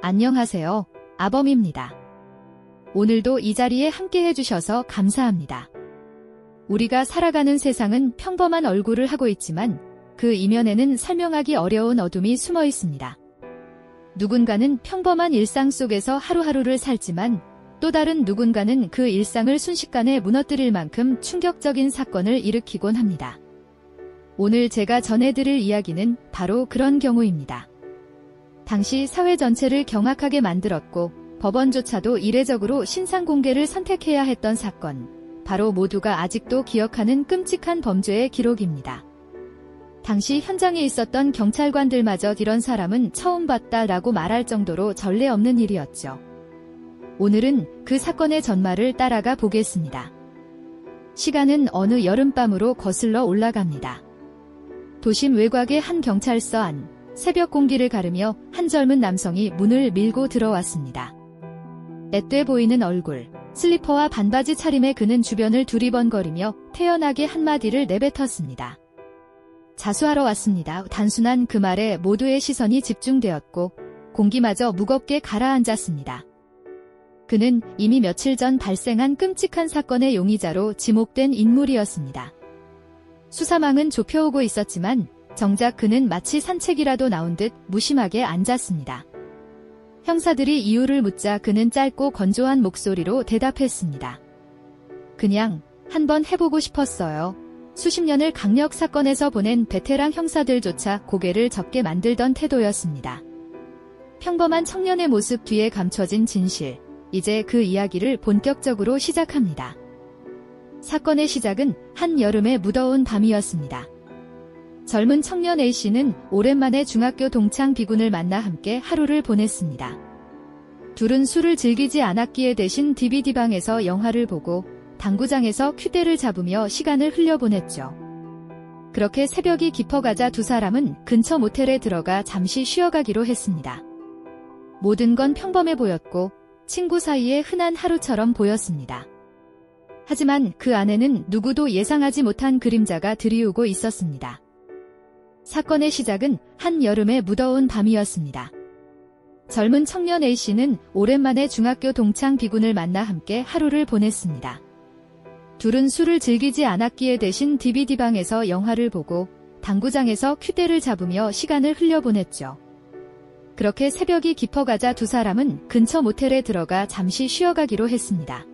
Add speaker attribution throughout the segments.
Speaker 1: 안녕하세요. 아범입니다. 오늘도 이 자리에 함께 해주셔서 감사합니다. 우리가 살아가는 세상은 평범한 얼굴을 하고 있지만 그 이면에는 설명하기 어려운 어둠이 숨어 있습니다. 누군가는 평범한 일상 속에서 하루하루를 살지만 또 다른 누군가는 그 일상을 순식간에 무너뜨릴 만큼 충격적인 사건을 일으키곤 합니다. 오늘 제가 전해드릴 이야기는 바로 그런 경우입니다. 당시 사회 전체를 경악하게 만들었고 법원조차도 이례적으로 신상 공개를 선택해야 했던 사건, 바로 모두가 아직도 기억하는 끔찍한 범죄의 기록입니다. 당시 현장에 있었던 경찰관들마저 이런 사람은 처음 봤다라고 말할 정도로 전례 없는 일이었죠. 오늘은 그 사건의 전말을 따라가 보겠습니다. 시간은 어느 여름밤으로 거슬러 올라갑니다. 도심 외곽의 한 경찰서 안, 새벽 공기를 가르며 한 젊은 남성이 문을 밀고 들어왔습니다. 앳돼 보이는 얼굴, 슬리퍼와 반바지 차림의 그는 주변을 두리번거리며 태연하게 한마디를 내뱉었습니다. 자수하러 왔습니다. 단순한 그 말에 모두의 시선이 집중되었고 공기마저 무겁게 가라앉았습니다. 그는 이미 며칠 전 발생한 끔찍한 사건의 용의자로 지목된 인물이었습니다. 수사망은 좁혀오고 있었지만 정작 그는 마치 산책이라도 나온 듯 무심하게 앉았습니다. 형사들이 이유를 묻자 그는 짧고 건조한 목소리로 대답했습니다. 그냥 한번 해보고 싶었어요. 수십 년을 강력 사건에서 보낸 베테랑 형사들조차 고개를 젓게 만들던 태도였습니다. 평범한 청년의 모습 뒤에 감춰진 진실, 이제 그 이야기를 본격적으로 시작합니다. 사건의 시작은 한 여름의 무더운 밤이었습니다. 젊은 청년 A씨는 오랜만에 중학교 동창 B군을 만나 함께 하루를 보냈습니다. 둘은 술을 즐기지 않았기에 대신 DVD방에서 영화를 보고 당구장에서 큐대를 잡으며 시간을 흘려보냈죠. 그렇게 새벽이 깊어가자 두 사람은 근처 모텔에 들어가 잠시 쉬어가기로 했습니다. 모든 건 평범해 보였고 친구 사이의 흔한 하루처럼 보였습니다. 하지만 그 안에는 누구도 예상하지 못한 그림자가 들이우고 있었습니다. 사건의 시작은 한 여름의 무더운 밤이었습니다. 젊은 청년 A씨는 오랜만에 중학교 동창 B군을 만나 함께 하루를 보냈습니다. 둘은 술을 즐기지 않았기에 대신 DVD방에서 영화를 보고 당구장에서 큐대를 잡으며 시간을 흘려보냈죠. 그렇게 새벽이 깊어가자 두 사람은 근처 모텔에 들어가 잠시 쉬어가기로 했습니다.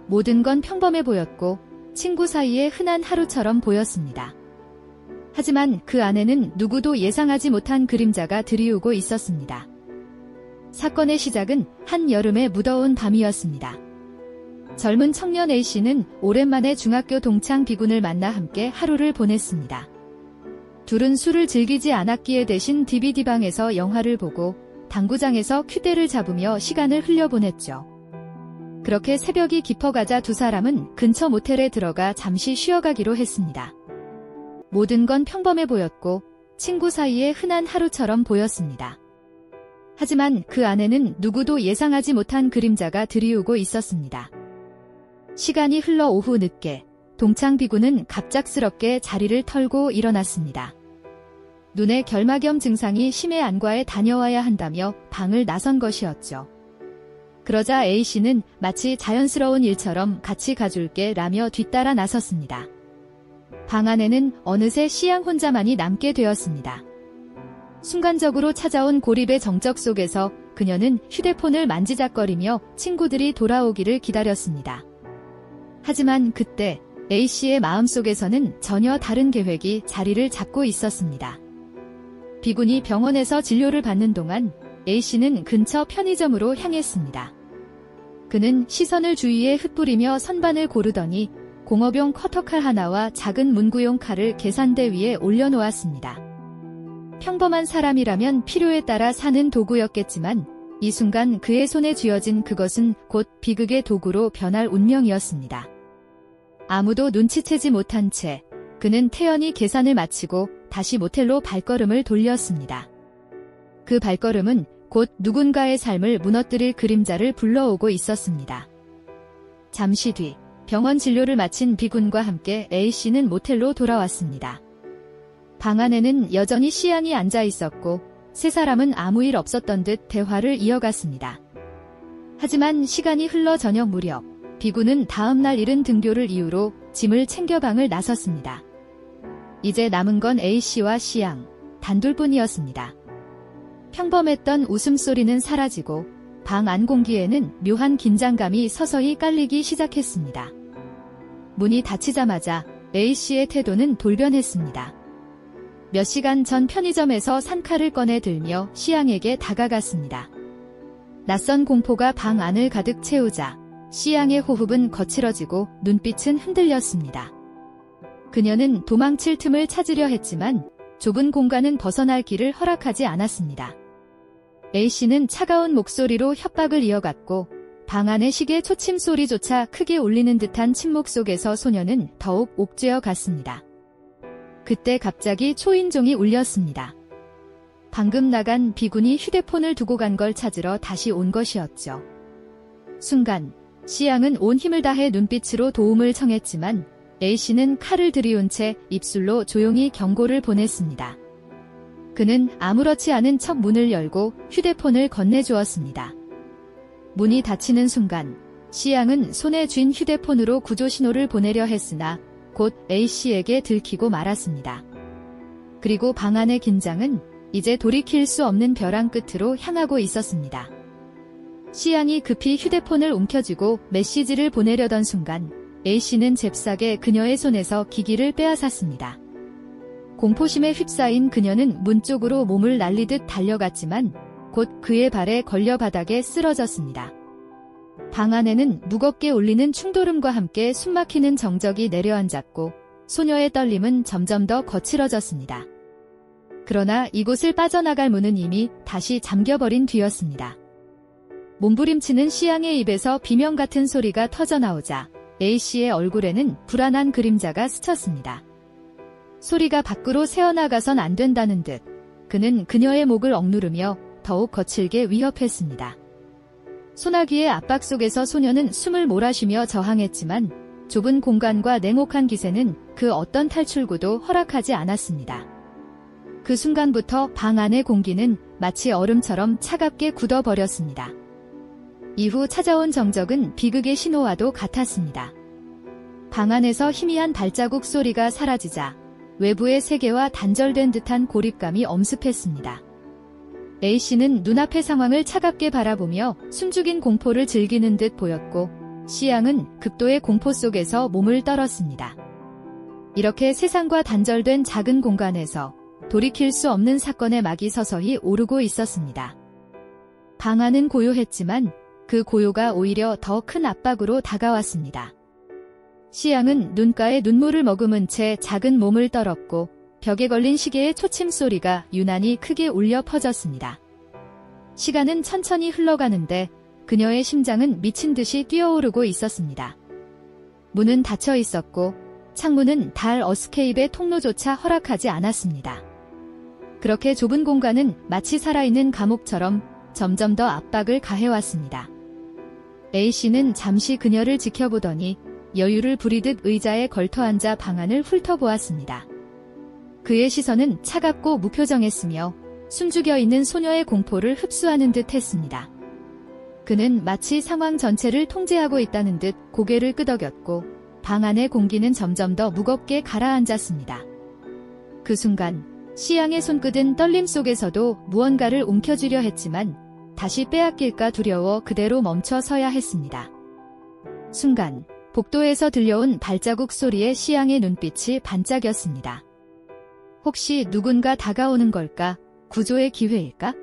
Speaker 1: 모든 건 평범해 보였고 친구 사이의 흔한 하루처럼 보였습니다. 하지만 그 안에는 누구도 예상하지 못한 그림자가 들이우고 있었습니다. 사건의 시작은 한 여름의 무더운 밤이었습니다. 젊은 청년 A씨는 오랜만에 중학교 동창 B군을 만나 함께 하루를 보냈습니다. 둘은 술을 즐기지 않았기에 대신 DVD방에서 영화를 보고 당구장에서 큐대를 잡으며 시간을 흘려보냈죠. 그렇게 새벽이 깊어가자 두 사람은 근처 모텔에 들어가 잠시 쉬어가기로 했습니다. 모든 건 평범해 보였고 친구 사이의 흔한 하루처럼 보였습니다. 하지만 그 안에는 누구도 예상하지 못한 그림자가 들이우고 있었습니다. 시간이 흘러 오후 늦게 동창 B군은 갑작스럽게 자리를 털고 일어났습니다. 눈에 결막염 증상이 심해 안과에 다녀와야 한다며 방을 나선 것이었죠. 그러자 A씨는 마치 자연스러운 일처럼 같이 가줄게 라며 뒤따라 나섰습니다. 방 안에는 어느새 C양 혼자만이 남게 되었습니다. 순간적으로 찾아온 고립의 정적 속에서 그녀는 휴대폰을 만지작거리며 친구들이 돌아오기를 기다렸습니다. 하지만 그때 A씨의 마음속에서는 전혀 다른 계획이 자리를 잡고 있었습니다. B군이 병원에서 진료를 받는 동안 A씨는 근처 편의점으로 향했습니다. 그는 시선을 주위에 흩뿌리며 선반을 고르더니 공업용 커터칼 하나와 작은 문구용 칼을 계산대 위에 올려놓았습니다. 평범한 사람이라면 필요에 따라 사는 도구였겠지만 이 순간 그의 손에 쥐어진 그것은 곧 비극의 도구로 변할 운명이었습니다. 아무도 눈치채지 못한 채 그는 태연히 계산을 마치고 다시 모텔로 발걸음을 돌렸습니다. 그 발걸음은 곧 누군가의 삶을 무너뜨릴 그림자를 불러오고 있었습니다. 잠시 뒤 병원 진료를 마친 B군과 함께 A씨는 모텔로 돌아왔습니다. 방 안에는 여전히 C양이 앉아 있었고 세 사람은 아무 일 없었던 듯 대화를 이어갔습니다. 하지만 시간이 흘러 저녁 무렵, 비구는 다음날 이른 등교를 이유로 짐을 챙겨 방을 나섰습니다. 이제 남은 건 A씨와 C양, 단둘뿐이었습니다. 평범했던 웃음소리는 사라지고 방 안 공기에는 묘한 긴장감이 서서히 깔리기 시작했습니다. 문이 닫히자마자 A씨의 태도는 돌변했습니다. 몇 시간 전 편의점에서 산 칼을 꺼내 들며 C양에게 다가갔습니다. 낯선 공포가 방 안을 가득 채우자 C양의 호흡은 거칠어지고 눈빛은 흔들렸습니다. 그녀는 도망칠 틈을 찾으려 했지만 좁은 공간은 벗어날 길을 허락하지 않았습니다. A씨는 차가운 목소리로 협박을 이어갔고 방 안의 시계 초침 소리조차 크게 울리는 듯한 침묵 속에서 소녀는 더욱 옥죄어 갔습니다. 그때 갑자기 초인종이 울렸습니다. 방금 나간 비군이 휴대폰을 두고 간 걸 찾으러 다시 온 것이었죠. 순간 C양은 온 힘을 다해 눈빛으로 도움을 청했지만 A씨는 칼을 들이운 채 입술로 조용히 경고를 보냈습니다. 그는 아무렇지 않은 척 문을 열고 휴대폰을 건네주었습니다. 문이 닫히는 순간 C양은 손에 쥔 휴대폰으로 구조 신호를 보내려 했으나 곧 A씨에게 들키고 말았습니다. 그리고 방 안의 긴장은 이제 돌이킬 수 없는 벼랑 끝으로 향하고 있었습니다. C양이 급히 휴대폰을 움켜쥐고 메시지를 보내려던 순간 A씨는 잽싸게 그녀의 손에서 기기를 빼앗았습니다. 공포심에 휩싸인 그녀는 문 쪽으로 몸을 날리듯 달려갔지만 곧 그의 발에 걸려 바닥에 쓰러졌습니다. 방 안에는 무겁게 울리는 충돌음과 함께 숨막히는 정적이 내려앉았고 소녀의 떨림은 점점 더 거칠어졌습니다. 그러나 이곳을 빠져나갈 문은 이미 다시 잠겨버린 뒤였습니다. 몸부림치는 C양의 입에서 비명 같은 소리가 터져나오자 A씨의 얼굴에는 불안한 그림자가 스쳤습니다. 소리가 밖으로 새어나가선 안 된다는 듯 그는 그녀의 목을 억누르며 더욱 거칠게 위협했습니다. 소나기의 압박 속에서 소녀는 숨을 몰아쉬며 저항했지만 좁은 공간과 냉혹한 기세는 그 어떤 탈출구도 허락하지 않았습니다. 그 순간부터 방 안의 공기는 마치 얼음처럼 차갑게 굳어버렸습니다. 이후 찾아온 정적은 비극의 신호와도 같았습니다. 방 안에서 희미한 발자국 소리가 사라지자 외부의 세계와 단절된 듯한 고립감이 엄습했습니다. A씨는 눈앞의 상황을 차갑게 바라보며 숨죽인 공포를 즐기는 듯 보였고 C양은 극도의 공포 속에서 몸을 떨었습니다. 이렇게 세상과 단절된 작은 공간에서 돌이킬 수 없는 사건의 막이 서서히 오르고 있었습니다. 방 안은 고요했지만 그 고요가 오히려 더 큰 압박으로 다가왔습니다. C양은 눈가에 눈물을 머금은 채 작은 몸을 떨었고 벽에 걸린 시계의 초침 소리가 유난히 크게 울려 퍼졌습니다. 시간은 천천히 흘러가는데 그녀의 심장은 미친 듯이 뛰어오르고 있었습니다. 문은 닫혀 있었고 창문은 달 어스케이프의 통로조차 허락하지 않았습니다. 그렇게 좁은 공간은 마치 살아있는 감옥처럼 점점 더 압박을 가해왔습니다. A씨는 잠시 그녀를 지켜보더니 여유를 부리듯 의자에 걸터앉아 방 안을 훑어보았습니다. 그의 시선은 차갑고 무표정했으며 숨죽여 있는 소녀의 공포를 흡수하는 듯 했습니다. 그는 마치 상황 전체를 통제하고 있다는 듯 고개를 끄덕였고 방 안의 공기는 점점 더 무겁게 가라앉았습니다. 그 순간 C양의 손끝은 떨림 속에서도 무언가를 움켜쥐려 했지만 다시 빼앗길까 두려워 그대로 멈춰 서야 했습니다. 순간 복도에서 들려온 발자국 소리에 C양의 눈빛이 반짝였습니다. 혹시 누군가 다가오는 걸까? 구조의 기회일까?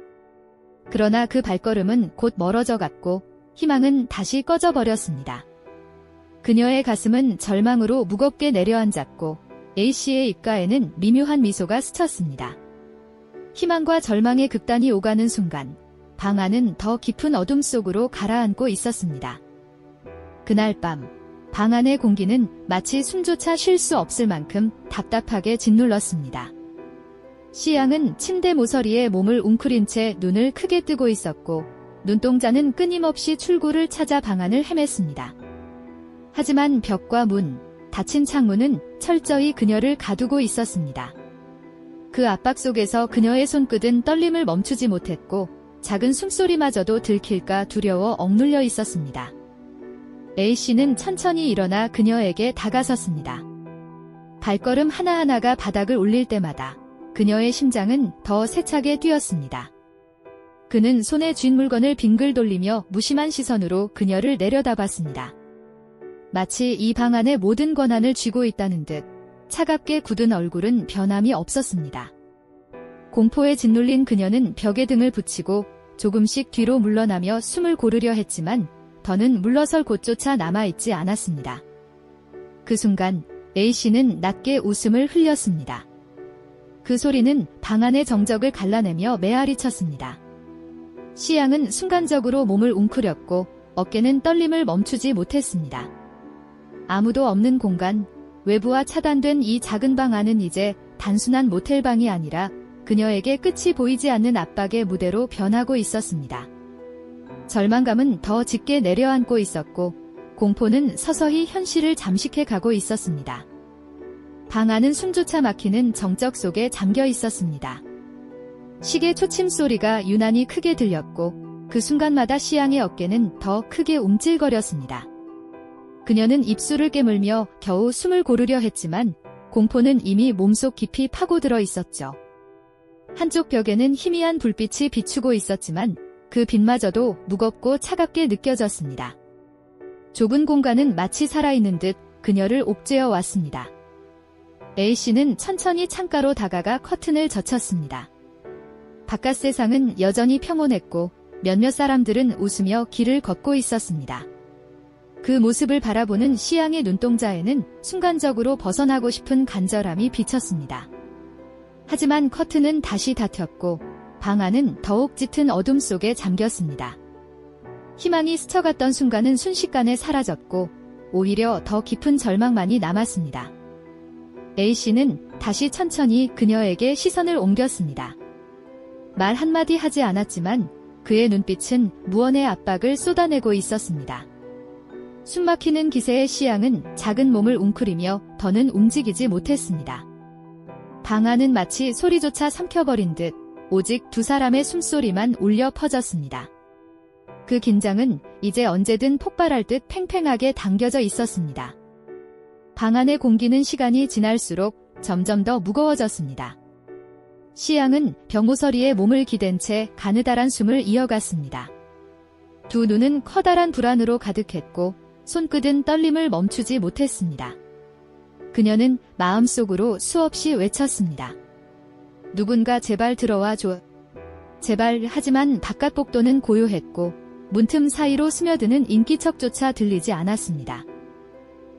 Speaker 1: 그러나 그 발걸음은 곧 멀어져 갔고 희망은 다시 꺼져버렸습니다. 그녀의 가슴은 절망으로 무겁게 내려앉았고 A씨의 입가에는 미묘한 미소가 스쳤습니다. 희망과 절망의 극단이 오가는 순간 방 안은 더 깊은 어둠 속으로 가라앉고 있었습니다. 그날 밤 방 안의 공기는 마치 숨조차 쉴 수 없을 만큼 답답하게 짓눌렀습니다. C양은 침대 모서리에 몸을 웅크린 채 눈을 크게 뜨고 있었고 눈동자는 끊임없이 출구를 찾아 방 안을 헤맸습니다. 하지만 벽과 문, 닫힌 창문은 철저히 그녀를 가두고 있었습니다. 그 압박 속에서 그녀의 손끝은 떨림을 멈추지 못했고 작은 숨소리마저도 들킬까 두려워 억눌려 있었습니다. A씨는 천천히 일어나 그녀에게 다가섰습니다. 발걸음 하나하나가 바닥을 울릴 때마다 그녀의 심장은 더 세차게 뛰었습니다. 그는 손에 쥔 물건을 빙글 돌리며 무심한 시선으로 그녀를 내려다봤습니다. 마치 이 방 안의 모든 권한을 쥐고 있다는 듯 차갑게 굳은 얼굴은 변함이 없었습니다. 공포에 짓눌린 그녀는 벽에 등을 붙이고 조금씩 뒤로 물러나며 숨을 고르려 했지만 더는 물러설 곳조차 남아있지 않았습니다. 그 순간 A씨는 낮게 웃음을 흘렸습니다. 그 소리는 방 안의 정적을 갈라내며 메아리 쳤습니다. C양은 순간적으로 몸을 웅크렸고 어깨는 떨림을 멈추지 못했습니다. 아무도 없는 공간, 외부와 차단된 이 작은 방 안은 이제 단순한 모텔방이 아니라 그녀에게 끝이 보이지 않는 압박의 무대로 변하고 있었습니다. 절망감은 더 짙게 내려앉고 있었고 공포는 서서히 현실을 잠식해 가고 있었습니다. 방 안은 숨조차 막히는 정적 속에 잠겨 있었습니다. 시계 초침 소리가 유난히 크게 들렸고 그 순간마다 C양의 어깨는 더 크게 움찔거렸습니다. 그녀는 입술을 깨물며 겨우 숨을 고르려 했지만 공포는 이미 몸속 깊이 파고들어 있었죠. 한쪽 벽에는 희미한 불빛이 비추고 있었지만 그 빛마저도 무겁고 차갑게 느껴졌습니다. 좁은 공간은 마치 살아있는 듯 그녀를 옥죄어 왔습니다. A씨는 천천히 창가로 다가가 커튼을 젖혔습니다. 바깥 세상은 여전히 평온했고 몇몇 사람들은 웃으며 길을 걷고 있었습니다. 그 모습을 바라보는 C양의 눈동자에는 순간적으로 벗어나고 싶은 간절함이 비쳤습니다. 하지만 커튼은 다시 닫혔고 방 안은 더욱 짙은 어둠 속에 잠겼습니다. 희망이 스쳐갔던 순간은 순식간에 사라졌고 오히려 더 깊은 절망만이 남았습니다. A씨는 다시 천천히 그녀에게 시선을 옮겼습니다. 말 한마디 하지 않았지만 그의 눈빛은 무언의 압박을 쏟아내고 있었습니다. 숨막히는 기세의 C양은 작은 몸을 웅크리며 더는 움직이지 못했습니다. 방 안은 마치 소리조차 삼켜버린 듯 오직 두 사람의 숨소리만 울려 퍼졌습니다. 그 긴장은 이제 언제든 폭발할 듯 팽팽하게 당겨져 있었습니다. 방 안의 공기는 시간이 지날수록 점점 더 무거워졌습니다. C양은 벽모서리에 몸을 기댄 채 가느다란 숨을 이어갔습니다. 두 눈은 커다란 불안으로 가득했고 손끝은 떨림을 멈추지 못했습니다. 그녀는 마음속으로 수없이 외쳤습니다. 누군가 제발 들어와 줘. 제발. 하지만 바깥 복도는 고요했고 문틈 사이로 스며드는 인기척조차 들리지 않았습니다.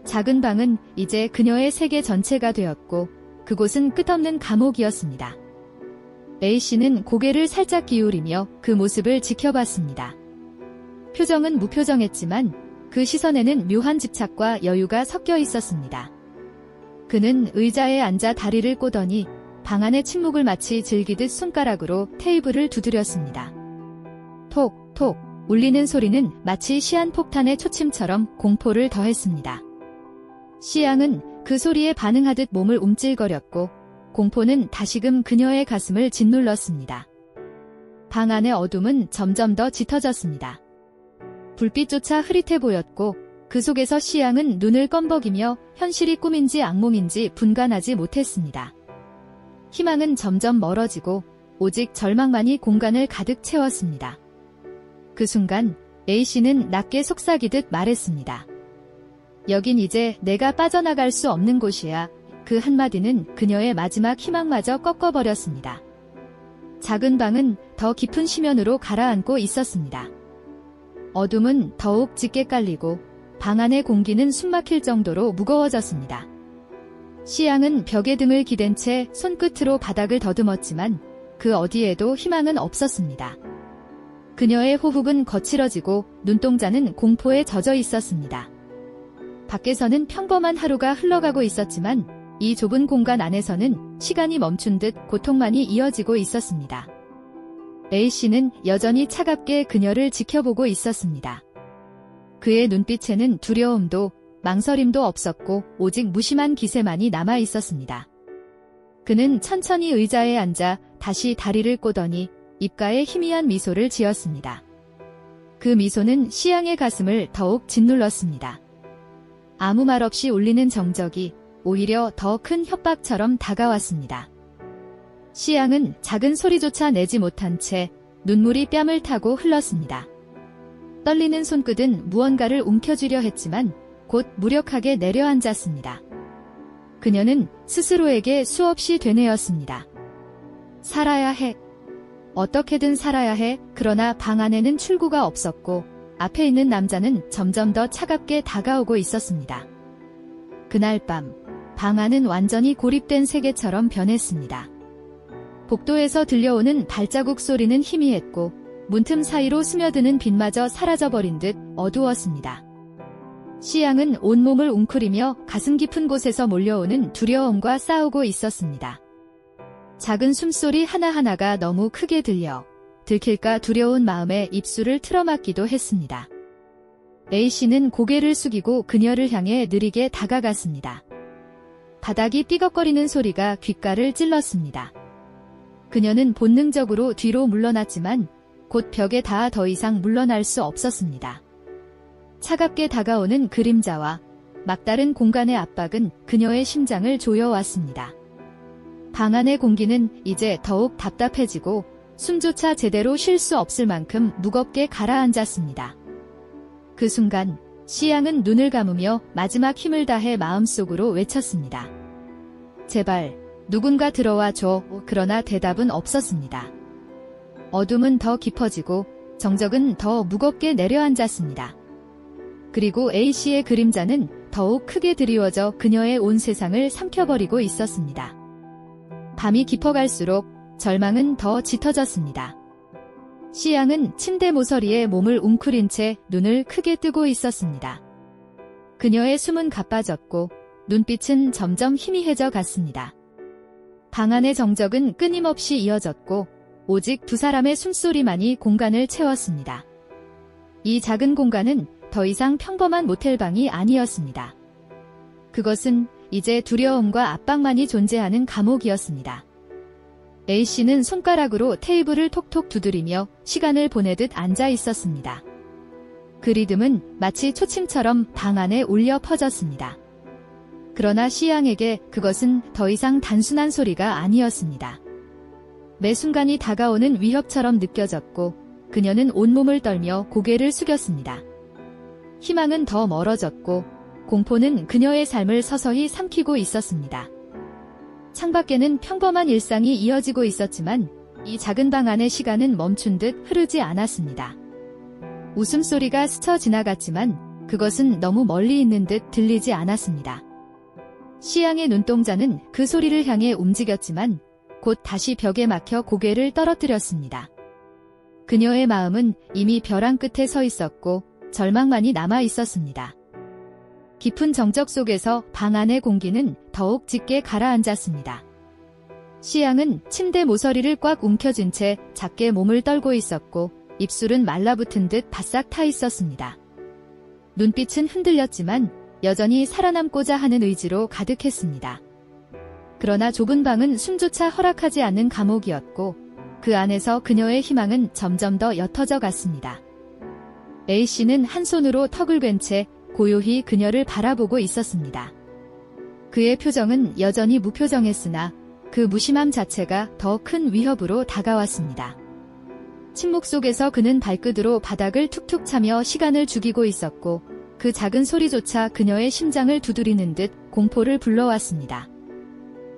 Speaker 1: 작은 방은 이제 그녀의 세계 전체가 되었고 그곳은 끝없는 감옥이었습니다. A씨는 고개를 살짝 기울이며 그 모습을 지켜봤습니다. 표정은 무표정했지만 그 시선에는 묘한 집착과 여유가 섞여 있었습니다. 그는 의자에 앉아 다리를 꼬더니 방 안의 침묵을 마치 즐기듯 손가락으로 테이블을 두드렸습니다. 톡, 톡 울리는 소리는 마치 시한폭탄의 초침처럼 공포를 더했습니다. C양은 그 소리에 반응하듯 몸을 움찔거렸고 공포는 다시금 그녀의 가슴을 짓눌렀습니다. 방 안의 어둠은 점점 더 짙어졌습니다. 불빛조차 흐릿해 보였고 그 속에서 C양은 눈을 껌벅이며 현실이 꿈인지 악몽인지 분간하지 못했습니다. 희망은 점점 멀어지고 오직 절망만이 공간을 가득 채웠습니다. 그 순간 A씨는 낮게 속삭이듯 말했습니다. 여긴 이제 내가 빠져나갈 수 없는 곳이야. 그 한마디는 그녀의 마지막 희망마저 꺾어버렸습니다. 작은 방은 더 깊은 심연으로 가라앉고 있었습니다. 어둠은 더욱 짙게 깔리고 방 안의 공기는 숨막힐 정도로 무거워졌습니다. C양은 벽에 등을 기댄 채 손끝으로 바닥을 더듬었지만 그 어디에도 희망은 없었습니다. 그녀의 호흡은 거칠어지고 눈동자는 공포에 젖어 있었습니다. 밖에서는 평범한 하루가 흘러가고 있었지만 이 좁은 공간 안에서는 시간이 멈춘 듯 고통만이 이어지고 있었습니다. A씨는 여전히 차갑게 그녀를 지켜보고 있었습니다. 그의 눈빛에는 두려움도 망설임도 없었고 오직 무심한 기세만이 남아 있었습니다. 그는 천천히 의자에 앉아 다시 다리를 꼬더니 입가에 희미한 미소를 지었습니다. 그 미소는 시양의 가슴을 더욱 짓눌렀습니다. 아무 말 없이 울리는 정적이 오히려 더 큰 협박처럼 다가왔습니다. 시양은 작은 소리조차 내지 못한 채 눈물이 뺨을 타고 흘렀습니다. 떨리는 손끝은 무언가를 움켜쥐려 했지만 곧 무력하게 내려앉았습니다. 그녀는 스스로에게 수없이 되뇌었습니다. 살아야 해. 어떻게든 살아야 해. 그러나 방 안에는 출구가 없었고 앞에 있는 남자는 점점 더 차갑게 다가오고 있었습니다. 그날 밤, 방 안은 완전히 고립된 세계처럼 변했습니다. 복도에서 들려오는 발자국 소리는 희미했고 문틈 사이로 스며드는 빛마저 사라져버린 듯 어두웠습니다. 시양은 온몸을 웅크리며 가슴 깊은 곳에서 몰려오는 두려움과 싸우고 있었습니다. 작은 숨소리 하나하나가 너무 크게 들려 들킬까 두려운 마음에 입술을 틀어막기도 했습니다. A씨는 고개를 숙이고 그녀를 향해 느리게 다가갔습니다. 바닥이 삐걱거리는 소리가 귓가를 찔렀습니다. 그녀는 본능적으로 뒤로 물러났지만 곧 벽에 닿아 더 이상 물러날 수 없었습니다. 차갑게 다가오는 그림자와 막다른 공간의 압박은 그녀의 심장을 조여왔습니다. 방 안의 공기는 이제 더욱 답답해지고 숨조차 제대로 쉴 수 없을 만큼 무겁게 가라앉았습니다. 그 순간 시양은 눈을 감으며 마지막 힘을 다해 마음속으로 외쳤습니다. 제발 누군가 들어와 줘. 그러나 대답은 없었습니다. 어둠은 더 깊어지고 정적은 더 무겁게 내려앉았습니다. 그리고 A씨의 그림자는 더욱 크게 드리워져 그녀의 온 세상을 삼켜버리고 있었습니다. 밤이 깊어갈수록 절망은 더 짙어졌습니다. 시양은 침대 모서리에 몸을 웅크린 채 눈을 크게 뜨고 있었습니다. 그녀의 숨은 가빠졌고 눈빛은 점점 희미해져 갔습니다. 방 안의 정적은 끊임없이 이어졌고 오직 두 사람의 숨소리만이 공간을 채웠습니다. 이 작은 공간은 더 이상 평범한 모텔방이 아니었습니다. 그것은 이제 두려움과 압박만이 존재하는 감옥이었습니다. A씨는 손가락으로 테이블을 톡톡 두드리며 시간을 보내듯 앉아 있었습니다. 그 리듬은 마치 초침처럼 방 안에 울려 퍼졌습니다. 그러나 시양에게 그것은 더 이상 단순한 소리가 아니었습니다. 매 순간이 다가오는 위협처럼 느껴졌고 그녀는 온몸을 떨며 고개를 숙였습니다. 희망은 더 멀어졌고 공포는 그녀의 삶을 서서히 삼키고 있었습니다. 창밖에는 평범한 일상이 이어지고 있었지만 이 작은 방 안의 시간은 멈춘 듯 흐르지 않았습니다. 웃음소리가 스쳐 지나갔지만 그것은 너무 멀리 있는 듯 들리지 않았습니다. 시양의 눈동자는 그 소리를 향해 움직였지만 곧 다시 벽에 막혀 고개를 떨어뜨렸습니다. 그녀의 마음은 이미 벼랑 끝에 서 있었고 절망만이 남아 있었습니다. 깊은 정적 속에서 방 안의 공기는 더욱 짙게 가라앉았습니다. 시양은 침대 모서리를 꽉 움켜쥔 채 작게 몸을 떨고 있었고 입술은 말라붙은 듯 바싹 타 있었습니다. 눈빛은 흔들렸지만 여전히 살아남고자 하는 의지로 가득했습니다. 그러나 좁은 방은 숨조차 허락하지 않는 감옥이었고 그 안에서 그녀의 희망은 점점 더 옅어져 갔습니다. A씨는 한 손으로 턱을 괸 채 고요히 그녀를 바라보고 있었습니다. 그의 표정은 여전히 무표정했으나 그 무심함 자체가 더 큰 위협으로 다가왔습니다. 침묵 속에서 그는 발끝으로 바닥을 툭툭 차며 시간을 죽이고 있었고 그 작은 소리조차 그녀의 심장을 두드리는 듯 공포를 불러왔습니다.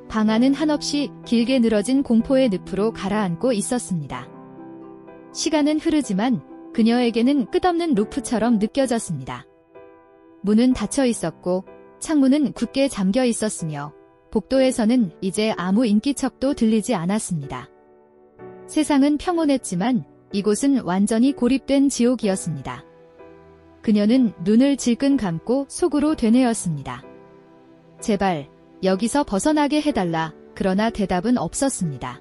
Speaker 1: 방 안은 한없이 길게 늘어진 공포의 늪으로 가라앉고 있었습니다. 시간은 흐르지만 그녀에게는 끝없는 루프처럼 느껴졌습니다. 문은 닫혀 있었고 창문은 굳게 잠겨 있었으며 복도에서는 이제 아무 인기척도 들리지 않았습니다. 세상은 평온했지만 이곳은 완전히 고립된 지옥이었습니다. 그녀는 눈을 질끈 감고 속으로 되뇌었습니다. 제발 여기서 벗어나게 해달라. 그러나 대답은 없었습니다.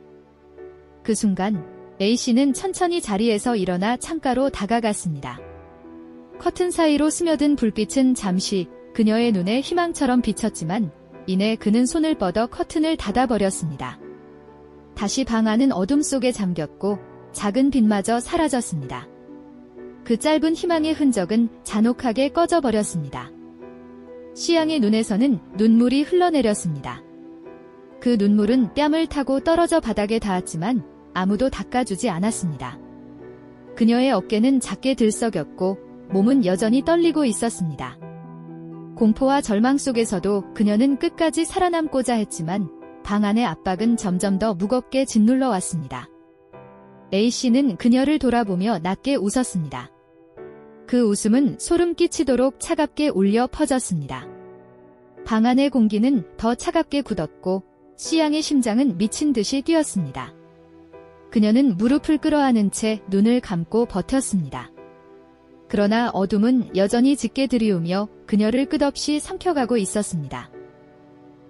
Speaker 1: 그 순간 A씨는 천천히 자리에서 일어나 창가로 다가갔습니다. 커튼 사이로 스며든 불빛은 잠시 그녀의 눈에 희망처럼 비쳤지만 이내 그는 손을 뻗어 커튼을 닫아버렸습니다. 다시 방 안은 어둠 속에 잠겼고 작은 빛마저 사라졌습니다. 그 짧은 희망의 흔적은 잔혹하게 꺼져버렸습니다. 시양의 눈에서는 눈물이 흘러내렸습니다. 그 눈물은 뺨을 타고 떨어져 바닥에 닿았지만 아무도 닦아주지 않았습니다. 그녀의 어깨는 작게 들썩였고 몸은 여전히 떨리고 있었습니다. 공포와 절망 속에서도 그녀는 끝까지 살아남고자 했지만 방 안의 압박은 점점 더 무겁게 짓눌러 왔습니다. A씨는 그녀를 돌아보며 낮게 웃었습니다. 그 웃음은 소름 끼치도록 차갑게 울려 퍼졌습니다. 방 안의 공기는 더 차갑게 굳었고 시양의 심장은 미친 듯이 뛰었습니다. 그녀는 무릎을 끌어안은 채 눈을 감고 버텼습니다. 그러나 어둠은 여전히 짙게 들이우며 그녀를 끝없이 삼켜가고 있었습니다.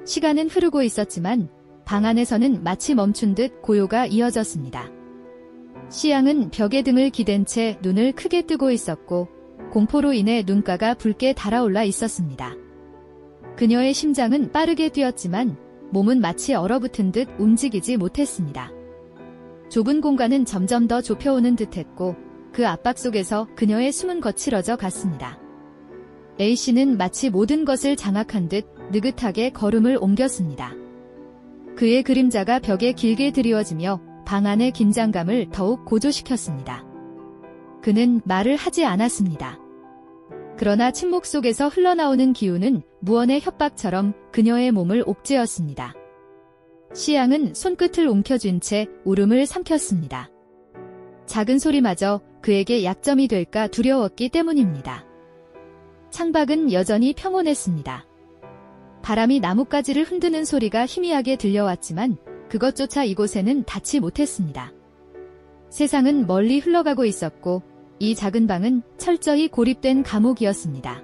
Speaker 1: 시간은 흐르고 있었지만 방 안에서는 마치 멈춘 듯 고요가 이어졌습니다. 시양은 벽에 등을 기댄 채 눈을 크게 뜨고 있었고 공포로 인해 눈가가 붉게 달아올라 있었습니다. 그녀의 심장은 빠르게 뛰었지만 몸은 마치 얼어붙은 듯 움직이지 못했습니다. 좁은 공간은 점점 더 좁혀오는 듯했고 그 압박 속에서 그녀의 숨은 거칠어져 갔습니다. A씨는 마치 모든 것을 장악한 듯 느긋하게 걸음을 옮겼습니다. 그의 그림자가 벽에 길게 드리워지며 방 안의 긴장감을 더욱 고조시켰습니다. 그는 말을 하지 않았습니다. 그러나 침묵 속에서 흘러나오는 기운은 무언의 협박처럼 그녀의 몸을 옥죄었습니다. 시양은 손끝을 움켜쥔 채 울음을 삼켰습니다. 작은 소리마저 그에게 약점이 될까 두려웠기 때문입니다. 창밖은 여전히 평온했습니다. 바람이 나뭇가지를 흔드는 소리가 희미하게 들려왔지만 그것조차 이곳에는 닿지 못했습니다. 세상은 멀리 흘러가고 있었고 이 작은 방은 철저히 고립된 감옥이었습니다.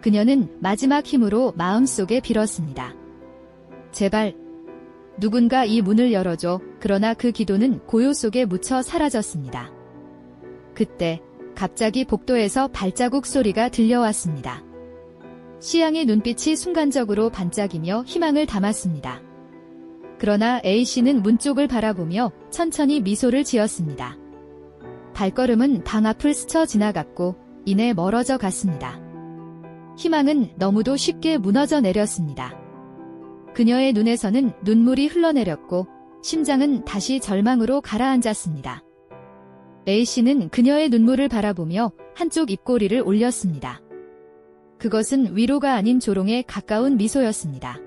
Speaker 1: 그녀는 마지막 힘으로 마음속에 빌었습니다. 제발 누군가 이 문을 열어줘. 그러나 그 기도는 고요 속에 묻혀 사라졌습니다. 그때 갑자기 복도에서 발자국 소리가 들려왔습니다. 시양의 눈빛이 순간적으로 반짝이며 희망을 담았습니다. 그러나 A씨는 문 쪽을 바라보며 천천히 미소를 지었습니다. 발걸음은 방 앞을 스쳐 지나갔고 이내 멀어져 갔습니다. 희망은 너무도 쉽게 무너져 내렸습니다. 그녀의 눈에서는 눈물이 흘러내렸고 심장은 다시 절망으로 가라앉았습니다. A씨는 그녀의 눈물을 바라보며 한쪽 입꼬리를 올렸습니다. 그것은 위로가 아닌 조롱에 가까운 미소였습니다.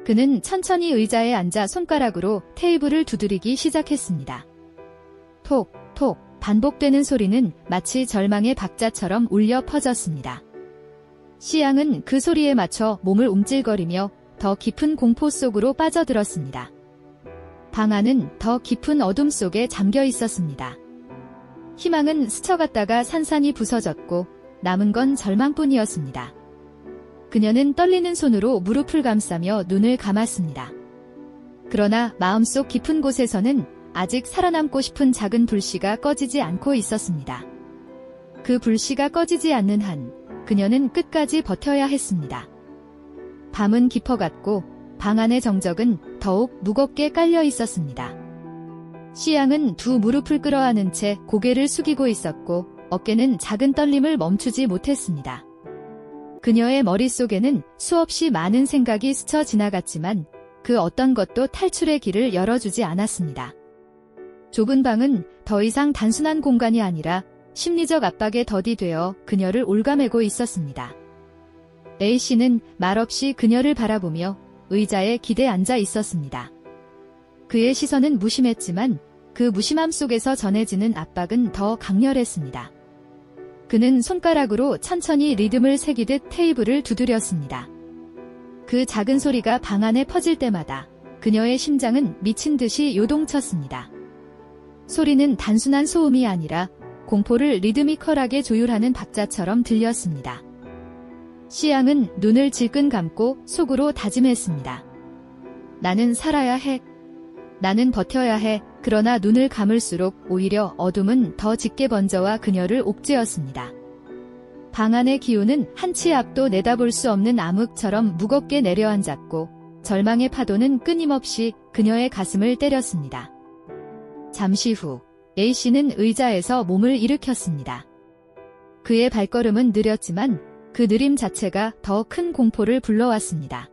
Speaker 1: 그는 천천히 의자에 앉아 손가락으로 테이블을 두드리기 시작했습니다. 톡, 톡 반복되는 소리는 마치 절망의 박자처럼 울려 퍼졌습니다. 시양은 그 소리에 맞춰 몸을 움찔거리며 더 깊은 공포 속으로 빠져들었습니다. 방 안은 더 깊은 어둠 속에 잠겨 있었습니다. 희망은 스쳐갔다가 산산이 부서졌고 남은 건 절망뿐이었습니다. 그녀는 떨리는 손으로 무릎을 감싸며 눈을 감았습니다. 그러나 마음속 깊은 곳에서는 아직 살아남고 싶은 작은 불씨가 꺼지지 않고 있었습니다. 그 불씨가 꺼지지 않는 한 그녀는 끝까지 버텨야 했습니다. 밤은 깊어갔고 방 안의 정적은 더욱 무겁게 깔려 있었습니다. 시양은 두 무릎을 끌어안은 채 고개를 숙이고 있었고 어깨는 작은 떨림을 멈추지 못했습니다. 그녀의 머릿속에는 수없이 많은 생각이 스쳐 지나갔지만 그 어떤 것도 탈출의 길을 열어주지 않았습니다. 좁은 방은 더 이상 단순한 공간이 아니라 심리적 압박에 더디되어 그녀를 올가매고 있었습니다. A씨는 말없이 그녀를 바라보며 의자에 기대 앉아 있었습니다. 그의 시선은 무심했지만 그 무심함 속에서 전해지는 압박은 더 강렬했습니다. 그는 손가락으로 천천히 리듬을 새기듯 테이블을 두드렸습니다. 그 작은 소리가 방 안에 퍼질 때마다 그녀의 심장은 미친 듯이 요동쳤습니다. 소리는 단순한 소음이 아니라 공포를 리드미컬하게 조율하는 박자처럼 들렸습니다. 시양은 눈을 질끈 감고 속으로 다짐했습니다. 나는 살아야 해. 나는 버텨야 해. 그러나 눈을 감을수록 오히려 어둠은 더 짙게 번져와 그녀를 옥죄었습니다. 방 안의 기운은 한치 앞도 내다볼 수 없는 암흑처럼 무겁게 내려앉았고 절망의 파도는 끊임없이 그녀의 가슴을 때렸습니다. 잠시 후 A씨는 의자에서 몸을 일으켰습니다. 그의 발걸음은 느렸지만 그 느림 자체가 더 큰 공포를 불러왔습니다.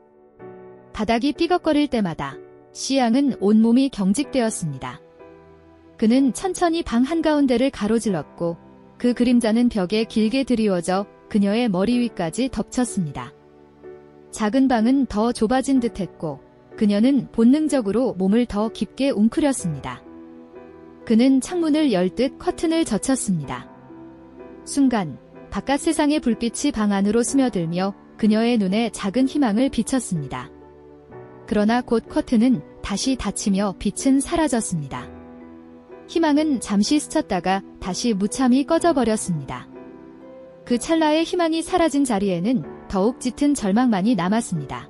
Speaker 1: 바닥이 삐걱거릴 때마다 C양은 온몸이 경직되었습니다. 그는 천천히 방 한가운데를 가로질렀고 그 그림자는 벽에 길게 드리워져 그녀의 머리 위까지 덮쳤습니다. 작은 방은 더 좁아진 듯했고 그녀는 본능적으로 몸을 더 깊게 웅크렸습니다. 그는 창문을 열듯 커튼을 젖혔습니다. 순간 바깥 세상의 불빛이 방 안으로 스며들며 그녀의 눈에 작은 희망을 비쳤습니다. 그러나 곧 커튼은 다시 닫히며 빛은 사라졌습니다. 희망은 잠시 스쳤다가 다시 무참히 꺼져버렸습니다. 그 찰나의 희망이 사라진 자리에는 더욱 짙은 절망만이 남았습니다.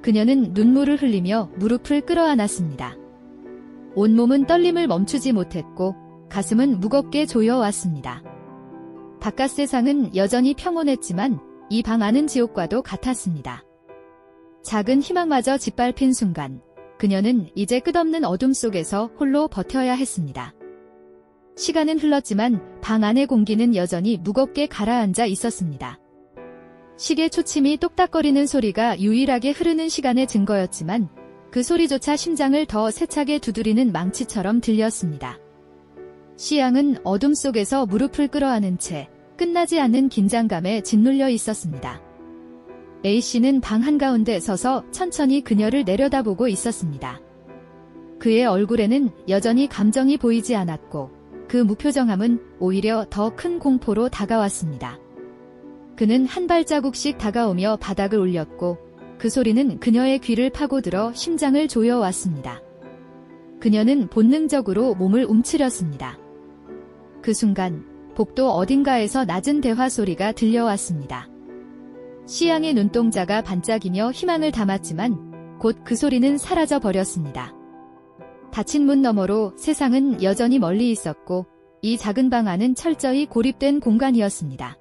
Speaker 1: 그녀는 눈물을 흘리며 무릎을 끌어안았습니다. 온몸은 떨림을 멈추지 못했고 가슴은 무겁게 조여왔습니다. 바깥 세상은 여전히 평온했지만 이 방 안은 지옥과도 같았습니다. 작은 희망마저 짓밟힌 순간 그녀는 이제 끝없는 어둠 속에서 홀로 버텨야 했습니다. 시간은 흘렀지만 방 안의 공기는 여전히 무겁게 가라앉아 있었습니다. 시계 초침이 똑딱거리는 소리가 유일하게 흐르는 시간의 증거였지만 그 소리조차 심장을 더 세차게 두드리는 망치처럼 들렸습니다. C양은 어둠 속에서 무릎을 끌어안은 채 끝나지 않는 긴장감에 짓눌려 있었습니다. A씨는 방 한가운데 서서 천천히 그녀를 내려다보고 있었습니다. 그의 얼굴에는 여전히 감정이 보이지 않았고 그 무표정함은 오히려 더 큰 공포로 다가왔습니다. 그는 한 발자국씩 다가오며 바닥을 울렸고 그 소리는 그녀의 귀를 파고들어 심장을 조여왔습니다. 그녀는 본능적으로 몸을 움츠렸습니다. 그 순간 복도 어딘가에서 낮은 대화 소리가 들려왔습니다. C양의 눈동자가 반짝이며 희망을 담았지만 곧 그 소리는 사라져 버렸습니다. 닫힌 문 너머로 세상은 여전히 멀리 있었고 이 작은 방 안은 철저히 고립된 공간이었습니다.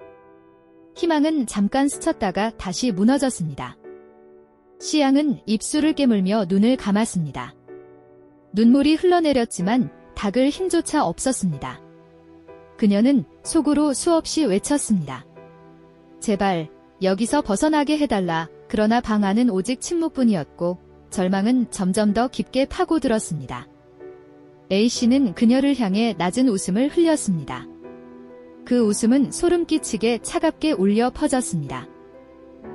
Speaker 1: 희망은 잠깐 스쳤다가 다시 무너졌습니다. C양은 입술을 깨물며 눈을 감았습니다. 눈물이 흘러내렸지만 닦을 힘조차 없었습니다. 그녀는 속으로 수없이 외쳤습니다. 제발 여기서 벗어나게 해달라. 그러나 방 안은 오직 침묵뿐이었고 절망은 점점 더 깊게 파고들었습니다. A씨는 그녀를 향해 낮은 웃음을 흘렸습니다. 그 웃음은 소름 끼치게 차갑게 울려 퍼졌습니다.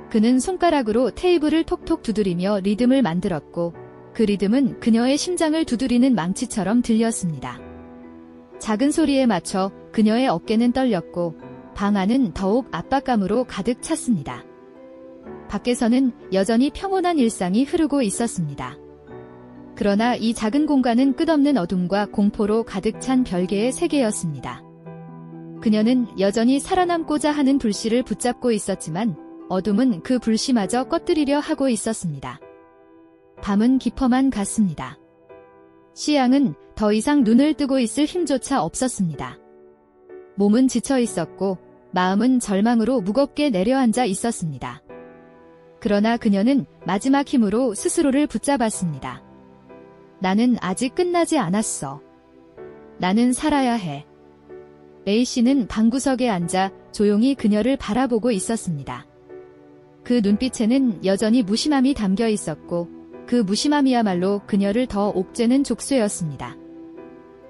Speaker 1: 그는 손가락으로 테이블을 톡톡 두드리며 리듬을 만들었고 그 리듬은 그녀의 심장을 두드리는 망치처럼 들렸습니다. 작은 소리에 맞춰 그녀의 어깨는 떨렸고 방 안은 더욱 압박감으로 가득 찼습니다. 밖에서는 여전히 평온한 일상이 흐르고 있었습니다. 그러나 이 작은 공간은 끝없는 어둠과 공포로 가득 찬 별개의 세계였습니다. 그녀는 여전히 살아남고자 하는 불씨를 붙잡고 있었지만 어둠은 그 불씨마저 꺼뜨리려 하고 있었습니다. 밤은 깊어만 갔습니다. C양은 더 이상 눈을 뜨고 있을 힘조차 없었습니다. 몸은 지쳐 있었고 마음은 절망으로 무겁게 내려앉아 있었습니다. 그러나 그녀는 마지막 힘으로 스스로를 붙잡았습니다. 나는 아직 끝나지 않았어. 나는 살아야 해. A씨는 방구석에 앉아 조용히 그녀를 바라보고 있었습니다. 그 눈빛에는 여전히 무심함이 담겨 있었고 그 무심함이야말로 그녀를 더 옥죄는 족쇄였습니다.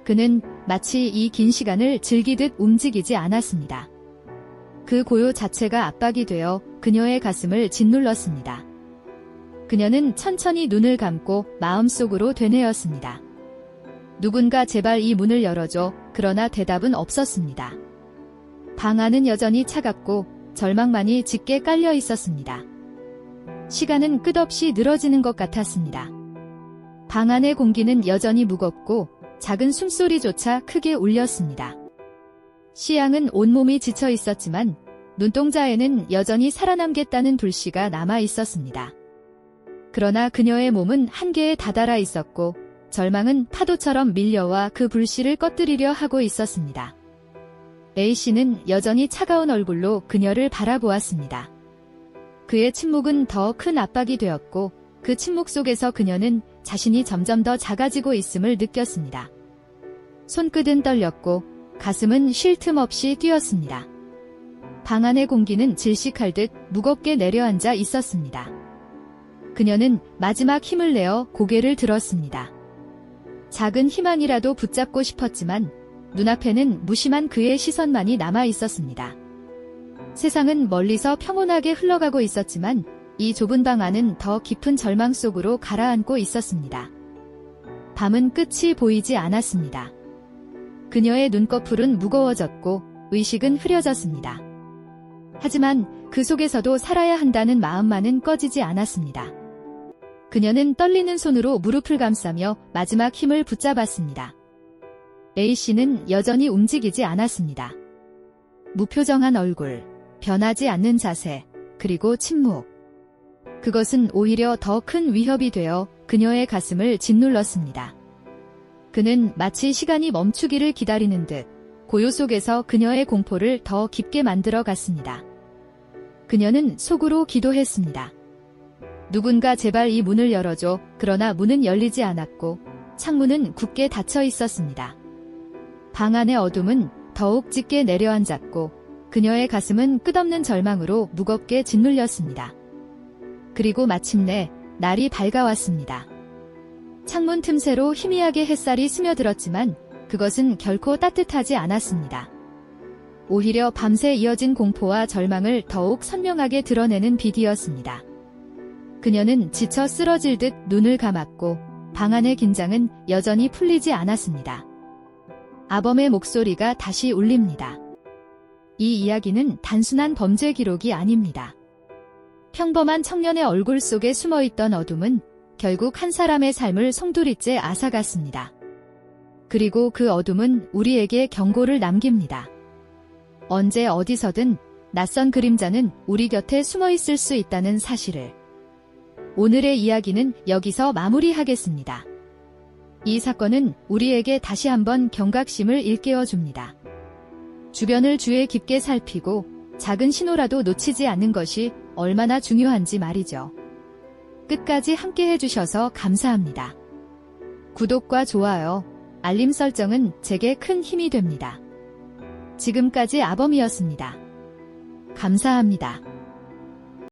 Speaker 1: 그는 마치 이 긴 시간을 즐기듯 움직이지 않았습니다. 그 고요 자체가 압박이 되어 그녀의 가슴을 짓눌렀습니다. 그녀는 천천히 눈을 감고 마음속으로 되뇌었습니다. 누군가 제발 이 문을 열어줘. 그러나 대답은 없었습니다. 방 안은 여전히 차갑고 절망만이 짙게 깔려 있었습니다. 시간은 끝없이 늘어지는 것 같았습니다. 방 안의 공기는 여전히 무겁고 작은 숨소리조차 크게 울렸습니다. C양은 온몸이 지쳐 있었지만 눈동자에는 여전히 살아남겠다는 불씨가 남아 있었습니다. 그러나 그녀의 몸은 한계에 다다라 있었고 절망은 파도처럼 밀려와 그 불씨를 꺼뜨리려 하고 있었습니다. A씨는 여전히 차가운 얼굴로 그녀를 바라보았습니다. 그의 침묵은 더 큰 압박이 되었고 그 침묵 속에서 그녀는 자신이 점점 더 작아지고 있음을 느꼈습니다. 손끝은 떨렸고 가슴은 쉴 틈 없이 뛰었습니다. 방 안의 공기는 질식할 듯 무겁게 내려앉아 있었습니다. 그녀는 마지막 힘을 내어 고개를 들었습니다. 작은 희망이라도 붙잡고 싶었지만 눈앞에는 무심한 그의 시선만이 남아 있었습니다. 세상은 멀리서 평온하게 흘러가고 있었지만 이 좁은 방 안은 더 깊은 절망 속으로 가라앉고 있었습니다. 밤은 끝이 보이지 않았습니다. 그녀의 눈꺼풀은 무거워졌고 의식은 흐려졌습니다. 하지만 그 속에서도 살아야 한다는 마음만은 꺼지지 않았습니다. 그녀는 떨리는 손으로 무릎을 감싸며 마지막 힘을 붙잡았습니다. A씨는 여전히 움직이지 않았습니다. 무표정한 얼굴, 변하지 않는 자세, 그리고 침묵. 그것은 오히려 더 큰 위협이 되어 그녀의 가슴을 짓눌렀습니다. 그는 마치 시간이 멈추기를 기다리는 듯 고요 속에서 그녀의 공포를 더 깊게 만들어 갔습니다. 그녀는 속으로 기도했습니다. 누군가 제발 이 문을 열어줘. 그러나 문은 열리지 않았고 창문은 굳게 닫혀 있었습니다. 방 안의 어둠은 더욱 짙게 내려앉았고 그녀의 가슴은 끝없는 절망으로 무겁게 짓눌렸습니다. 그리고 마침내 날이 밝아왔습니다. 창문 틈새로 희미하게 햇살이 스며들었지만 그것은 결코 따뜻하지 않았습니다. 오히려 밤새 이어진 공포와 절망을 더욱 선명하게 드러내는 빛이었습니다. 그녀는 지쳐 쓰러질 듯 눈을 감았고 방 안의 긴장은 여전히 풀리지 않았습니다. 아범의 목소리가 다시 울립니다. 이 이야기는 단순한 범죄 기록이 아닙니다. 평범한 청년의 얼굴 속에 숨어있던 어둠은 결국 한 사람의 삶을 송두리째 앗아갔습니다. 그리고 그 어둠은 우리에게 경고를 남깁니다. 언제 어디서든 낯선 그림자는 우리 곁에 숨어있을 수 있다는 사실을. 오늘의 이야기는 여기서 마무리하겠습니다. 이 사건은 우리에게 다시 한번 경각심을 일깨워줍니다. 주변을 주의 깊게 살피고 작은 신호라도 놓치지 않는 것이 얼마나 중요한지 말이죠. 끝까지 함께 해주셔서 감사합니다. 구독과 좋아요, 알림 설정은 제게 큰 힘이 됩니다. 지금까지 아범이었습니다. 감사합니다.